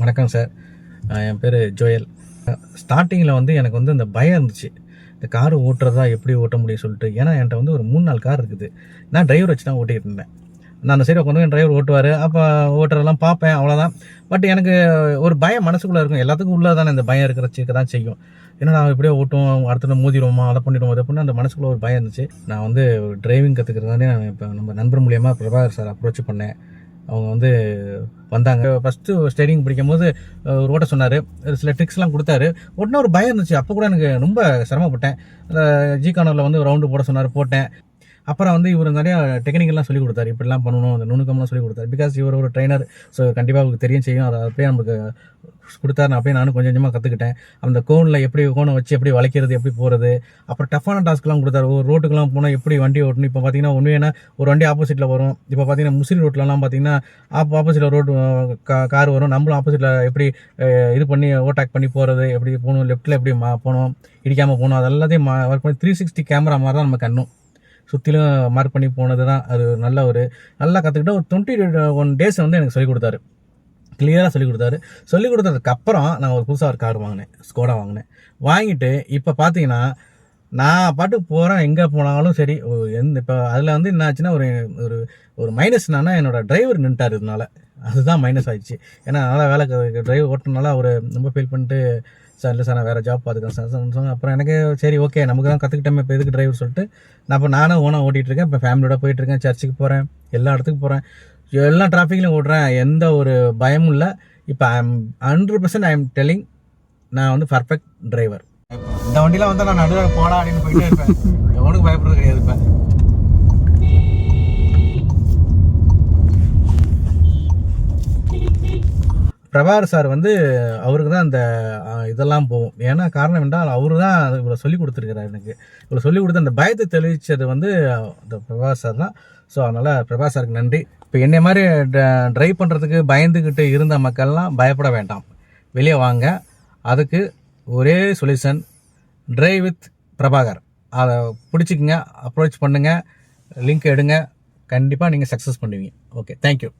வணக்கம் சார். என் பேர் ஜோயல். ஸ்டார்டிங்கில் எனக்கு இந்த பயம் இருந்துச்சு. இந்த கார் ஓட்டுறதா எப்படி ஓட்ட முடியும் சொல்லிட்டு. ஏன்னா என்கிட்ட ஒரு 3-4 கார் இருக்குது. நான் டிரைவர் வச்சு தான் ஓட்டிகிட்டு இருந்தேன். நான் அந்த சைடு உட்காந்து என் டிரைவர் ஓட்டுவார். அப்போ ஓட்டுறதெல்லாம் பார்ப்பேன், அவ்வளோதான். பட் எனக்கு ஒரு பயம் மனசுக்குள்ளே இருக்கும். எல்லாத்துக்கும் உள்ளே தானே இந்த பயம் இருக்க தான் செய்யும். ஏன்னா நான் எப்படியோ ஓட்டுவோம், அடுத்த மோதிடுவோமா, அதை பண்ணிடுவோம், அதை பண்ணி அந்த மனசுக்குள்ளே ஒரு பயம் இருந்துச்சு. நான் டிரைவிங் கற்றுக்கிறதானே நான் இப்போ நம்ம நண்பர் மூலியமாக பிரபாகர் சார் அப்ரோச் பண்ணேன். அவங்க வந்தாங்க. ஃபஸ்ட்டு ஸ்டேரிங் பிடிக்கும் போது ஒரு ஓட்ட சொன்னார். சில ட்ரிக்ஸ்லாம் கொடுத்தாரு. உடனே ஒரு பயம் இருந்துச்சு. அப்போ கூட எனக்கு ரொம்ப சிரமப்பட்டேன். அந்த ஜி கார்னரில் ரவுண்டு போட சொன்னார், போட்டேன். அப்புறம் இவர் நிறையா டெக்னிக்கெல்லாம் சொல்லிக் கொடுத்தாரு. இப்படிலாம் பண்ணணும், அந்த நுணுக்கம்லாம் சொல்லிக் கொடுத்தாரு. பிகாஸ் இவர் ஒரு ட்ரைனர். ஸோ கண்டிப்பாக அவருக்கு தெரியும் செய்யும். அதை அப்படியே நமக்கு கொடுத்தாரு. நான் அப்படியே நானும் கொஞ்சம் கொஞ்சமாக கற்றுக்கிட்டேன். அந்த கோனில் எப்படி கோனை வச்சு எப்படி வளைக்கிறது, எப்படி போகிறது. அப்புறம் டஃப்பான டாஸ்க்லாம் கொடுத்தாரு. ஒரு ரோட்டுக்கெலாம் போனால் எப்படி வண்டி ஓட்டணும். இப்போ பார்த்தீங்கன்னா ஒன்று ஒரு வண்டி ஆப்போசிட்டில் வரும். இப்போ பார்த்தீங்கன்னா முசிறி ரோட்லலாம் பார்த்தீங்கன்னா ஆப்போசிட்டில் ரோடு கார் வரும். நம்மளும் ஆப்போசிட்டில் எப்படி இது பண்ணி ஓவர்டேக் பண்ணி போகிறது, எப்படி போகணும், லெஃப்ட்டில் எப்படி போகணும், இடிக்காமல் போகணும், அது எல்லாத்தையும் ஒர்க் பண்ணி 360 கேமரா மாதிரி தான் நம்ம கண்ணும் சுற்றிலும் மார்க் பண்ணி போனது தான். அது நல்லா கற்றுக்கிட்ட ஒரு 21 days எனக்கு சொல்லிக் கொடுத்தாரு. கிளியராக சொல்லிக் கொடுத்தாரு. சொல்லிக் கொடுத்ததுக்கப்புறம் நான் ஒரு புதுசாக ஒரு கார் வாங்கினேன், ஸ்கோடா வாங்கினேன். வாங்கிட்டு இப்போ பார்த்தீங்கன்னா நான் பாட்டுக்கு போகிறேன், எங்கே போனாலும் சரி. இப்போ அதில் என்ன ஆச்சுன்னா ஒரு மைனஸ் என்னன்னா, என்னோட டிரைவர் நின்ட்டார். இதனால அதுதான் மைனஸ் ஆயிடுச்சு. ஏன்னா நல்லா வேலை டிரைவர் ஓட்டுனால அவர் ரொம்ப ஃபீல் பண்ணிட்டு, சார் இல்லை சார் நான் வேறு ஜாப் பார்த்துக்கேன் சார். அப்புறம் எனக்கு சரி ஓகே, நமக்கு தான் கற்றுக்கிட்டோம், இப்போ எதுக்கு டிரைவர் சொல்லிட்டு நானும் ஓனாக ஓட்டிகிட்ருக்கேன். இப்போ ஃபேமிலியோட போயிட்டுருக்கேன், சர்ச்சுக்கு போகிறேன், எல்லா இடத்துக்கு போகிறேன், எல்லா டிராஃபிக்லையும் ஓடுறேன். எந்த ஒரு பயமும் இல்லை. இப்போ 100% ஐ எம் டெல்லிங், நான் பர்ஃபெக்ட் டிரைவர். இந்த வண்டியில் நான் நடுவில் போடா அப்படின்னு போயிட்டே இருப்பேன். எவனுக்கு பயப்படுறது கிடையாது. இப்போ பிரபாகர் சார் அவருக்கு தான் அந்த இதெல்லாம் போகும். ஏன்னா காரணம் என்றால் அவரு தான் இவ்வளோ சொல்லி கொடுத்துருக்கிறார். எனக்கு இவ்வளோ சொல்லி கொடுத்து அந்த பயத்தை தெளிச்சது அந்த பிரபாகர் சார் தான். ஸோ அதனால் பிரபாகர் சாருக்கு நன்றி. இப்போ என்னை மாதிரி ட்ரைவ் பண்ணுறதுக்கு பயந்துக்கிட்டு இருந்த மக்கள்லாம் பயப்பட வேண்டாம், வெளியே வாங்க. அதுக்கு ஒரே சொல்யூஷன், டிரைவ் வித் பிரபாகர். அதை பிடிச்சிக்கங்க, அப்ரோச் பண்ணுங்கள், லிங்க் எடுங்க. கண்டிப்பாக நீங்கள் சக்ஸஸ் பண்ணுவீங்க. Okay, thank you.